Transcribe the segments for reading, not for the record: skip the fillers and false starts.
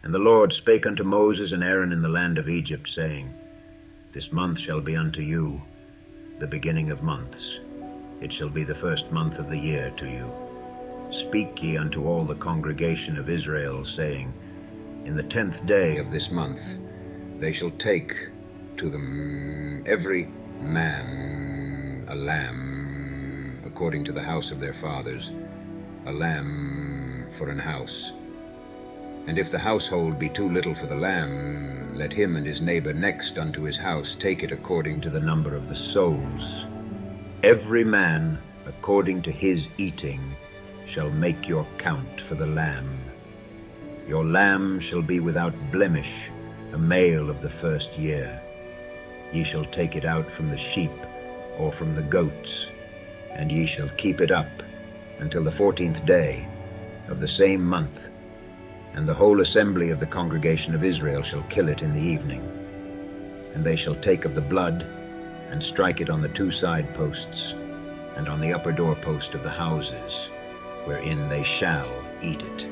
And the Lord spake unto Moses and Aaron in the land of Egypt, saying, This month shall be unto you the beginning of months. It shall be the first month of the year to you. Speak ye unto all the congregation of Israel, saying, In the 10th day of this month they shall take to them every man a lamb, according to the house of their fathers, a lamb for an house. And if the household be too little for the lamb, let him and his neighbor next unto his house take it according to the number of the souls. Every man according to his eating shall make your count for the lamb. Your lamb shall be without blemish, a male of the first year. Ye shall take it out from the sheep or from the goats, and ye shall keep it up until the 14th day of the same month. And the whole assembly of the congregation of Israel shall kill it in the evening. And they shall take of the blood, and strike it on the 2 side posts, and on the upper doorpost of the houses, wherein they shall eat it.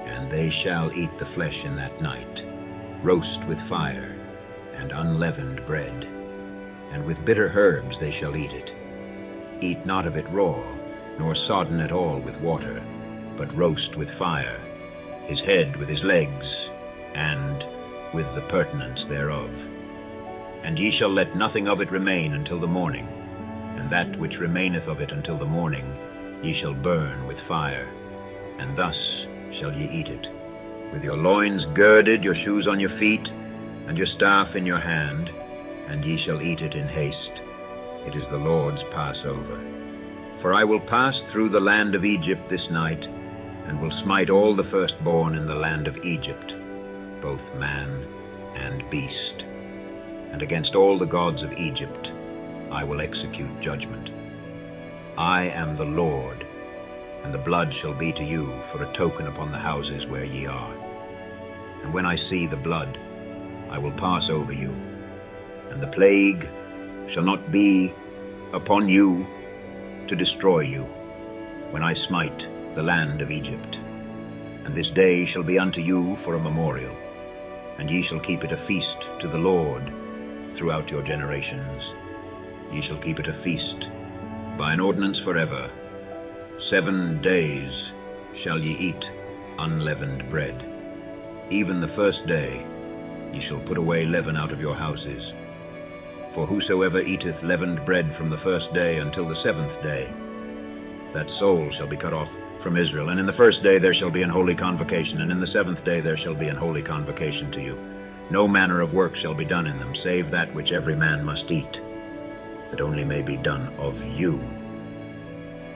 And they shall eat the flesh in that night, roast with fire, and unleavened bread. And with bitter herbs they shall eat it. Eat not of it raw, nor sodden at all with water, but roast with fire, his head with his legs, and with the purtenance thereof. And ye shall let nothing of it remain until the morning, and that which remaineth of it until the morning ye shall burn with fire, and thus shall ye eat it, with your loins girded, your shoes on your feet, and your staff in your hand, and ye shall eat it in haste. It is the Lord's Passover. For I will pass through the land of Egypt this night, and will smite all the firstborn in the land of Egypt, both man and beast. And against all the gods of Egypt I will execute judgment. I am the Lord, and the blood shall be to you for a token upon the houses where ye are. And when I see the blood, I will pass over you, and the plague shall not be upon you to destroy you, when I smite the land of Egypt. And this day shall be unto you for a memorial, and ye shall keep it a feast to the Lord throughout your generations. Ye shall keep it a feast by an ordinance forever. 7 days shall ye eat unleavened bread. Even the first day ye shall put away leaven out of your houses. For whosoever eateth leavened bread from the first day until the 7th day, that soul shall be cut off from Israel. And in the first day there shall be an holy convocation, and in the 7th day there shall be an holy convocation to you. No manner of work shall be done in them, save that which every man must eat, that only may be done of you.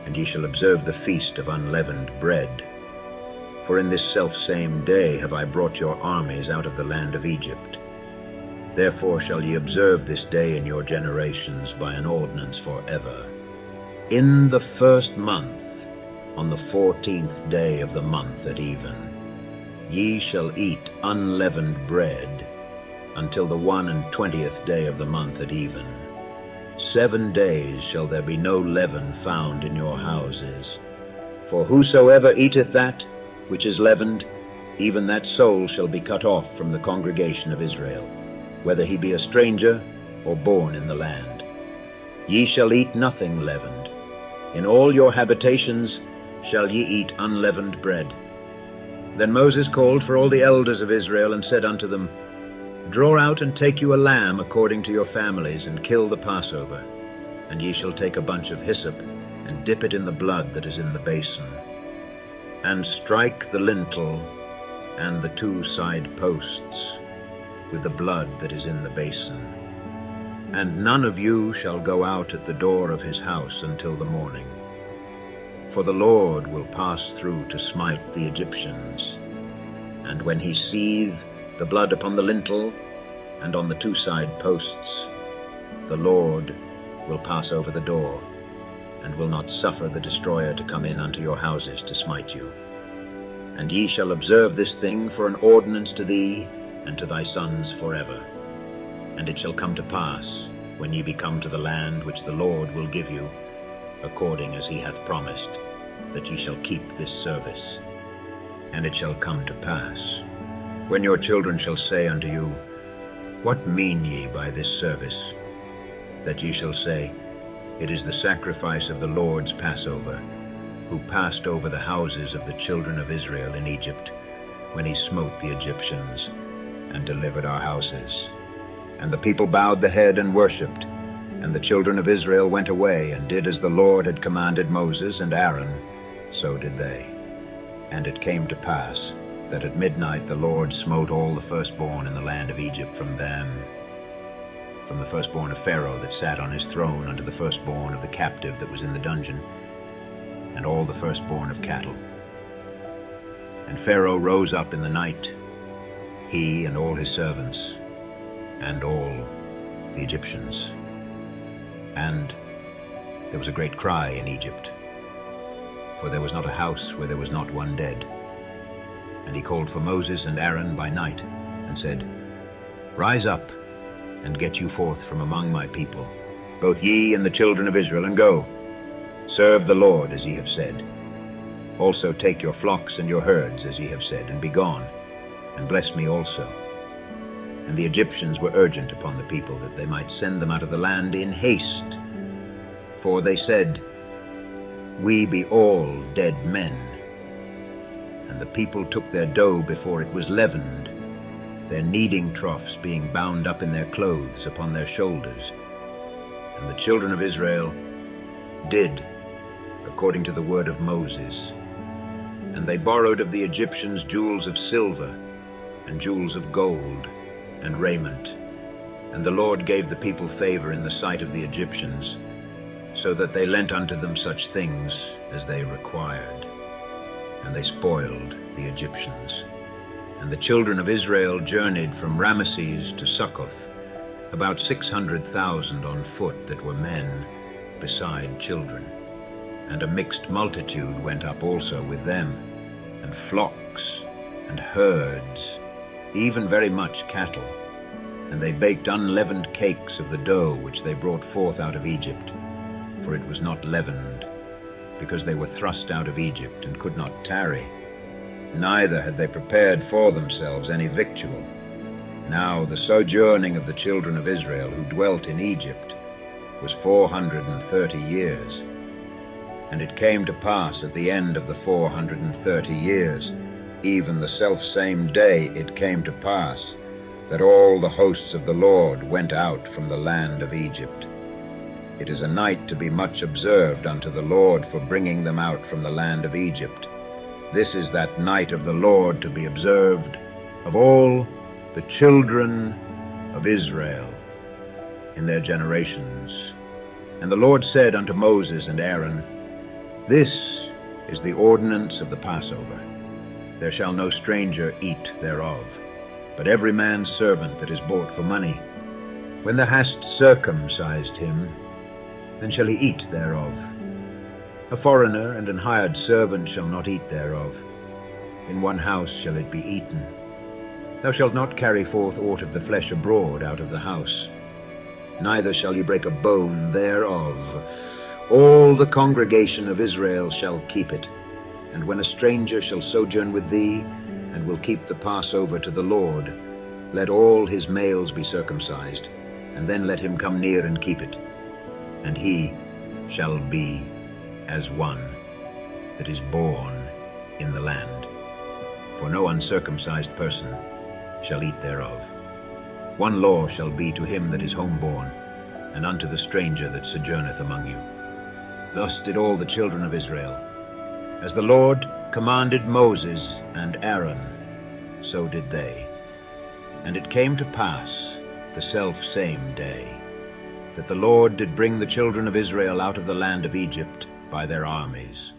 And ye shall observe the feast of unleavened bread. For in this selfsame day have I brought your armies out of the land of Egypt. Therefore shall ye observe this day in your generations by an ordinance forever. In the first month, on the 14th day of the month at even, ye shall eat unleavened bread until the 21st day of the month at even. 7 days shall there be no leaven found in your houses. For whosoever eateth that which is leavened, even that soul shall be cut off from the congregation of Israel, whether he be a stranger or born in the land. Ye shall eat nothing leavened. In all your habitations shall ye eat unleavened bread. Then Moses called for all the elders of Israel, and said unto them, Draw out and take you a lamb according to your families, and kill the Passover. And ye shall take a bunch of hyssop, and dip it in the blood that is in the basin, and strike the lintel and the 2 side posts with the blood that is in the basin. And none of you shall go out at the door of his house until the morning. For the Lord will pass through to smite the Egyptians. And when he seeth the blood upon the lintel and on the 2 side posts, the Lord will pass over the door, and will not suffer the destroyer to come in unto your houses to smite you. And ye shall observe this thing for an ordinance to thee and to thy sons forever. And it shall come to pass, when ye be come to the land which the Lord will give you, according as he hath promised, that ye shall keep this service. And it shall come to pass, When your children shall say unto you, What mean ye by this service? That ye shall say, It is the sacrifice of the Lord's Passover, who passed over the houses of the children of Israel in Egypt, when he smote the Egyptians, and delivered our houses. And the people bowed the head and worshipped, and the children of Israel went away, and did as the Lord had commanded Moses and Aaron, so did they. And it came to pass, that at midnight the Lord smote all the firstborn in the land of Egypt from the firstborn of Pharaoh that sat on his throne, unto the firstborn of the captive that was in the dungeon, and all the firstborn of cattle. And Pharaoh rose up in the night, he and all his servants, and all the Egyptians. And there was a great cry in Egypt, for there was not a house where there was not one dead. And he called for Moses and Aaron by night, and said, Rise up, and get you forth from among my people, both ye and the children of Israel, and go. Serve the Lord as ye have said. Also take your flocks and your herds as ye have said, and be gone, and bless me also. And the Egyptians were urgent upon the people, that they might send them out of the land in haste. For they said, We be all dead men. And the people took their dough before it was leavened, their kneading troughs being bound up in their clothes upon their shoulders. And the children of Israel did according to the word of Moses. And they borrowed of the Egyptians jewels of silver, and jewels of gold, and raiment. And the Lord gave the people favor in the sight of the Egyptians, so that they lent unto them such things as they required. And they spoiled the Egyptians. And the children of Israel journeyed from Ramesses to Succoth, about 600,000 on foot that were men, beside children. And a mixed multitude went up also with them, and flocks, and herds, even very much cattle. And they baked unleavened cakes of the dough which they brought forth out of Egypt, for it was not leavened, because they were thrust out of Egypt, and could not tarry. Neither had they prepared for themselves any victual. Now the sojourning of the children of Israel who dwelt in Egypt was 430 years. And it came to pass at the end of the 430 years, even the selfsame day it came to pass, that all the hosts of the Lord went out from the land of Egypt. It is a night to be much observed unto the Lord for bringing them out from the land of Egypt. This is that night of the Lord to be observed of all the children of Israel in their generations. And the Lord said unto Moses and Aaron, This is the ordinance of the Passover. There shall no stranger eat thereof, but every man's servant that is bought for money. When thou hast circumcised him, then shall he eat thereof. A foreigner and an hired servant shall not eat thereof. In one house shall it be eaten. Thou shalt not carry forth aught of the flesh abroad out of the house, neither shall ye break a bone thereof. All the congregation of Israel shall keep it. And when a stranger shall sojourn with thee, and will keep the Passover to the Lord, let all his males be circumcised, and then let him come near and keep it. And he shall be as one that is born in the land. For no uncircumcised person shall eat thereof. One law shall be to him that is homeborn, and unto the stranger that sojourneth among you. Thus did all the children of Israel. As the Lord commanded Moses and Aaron, so did they. And it came to pass the selfsame day, that the Lord did bring the children of Israel out of the land of Egypt by their armies.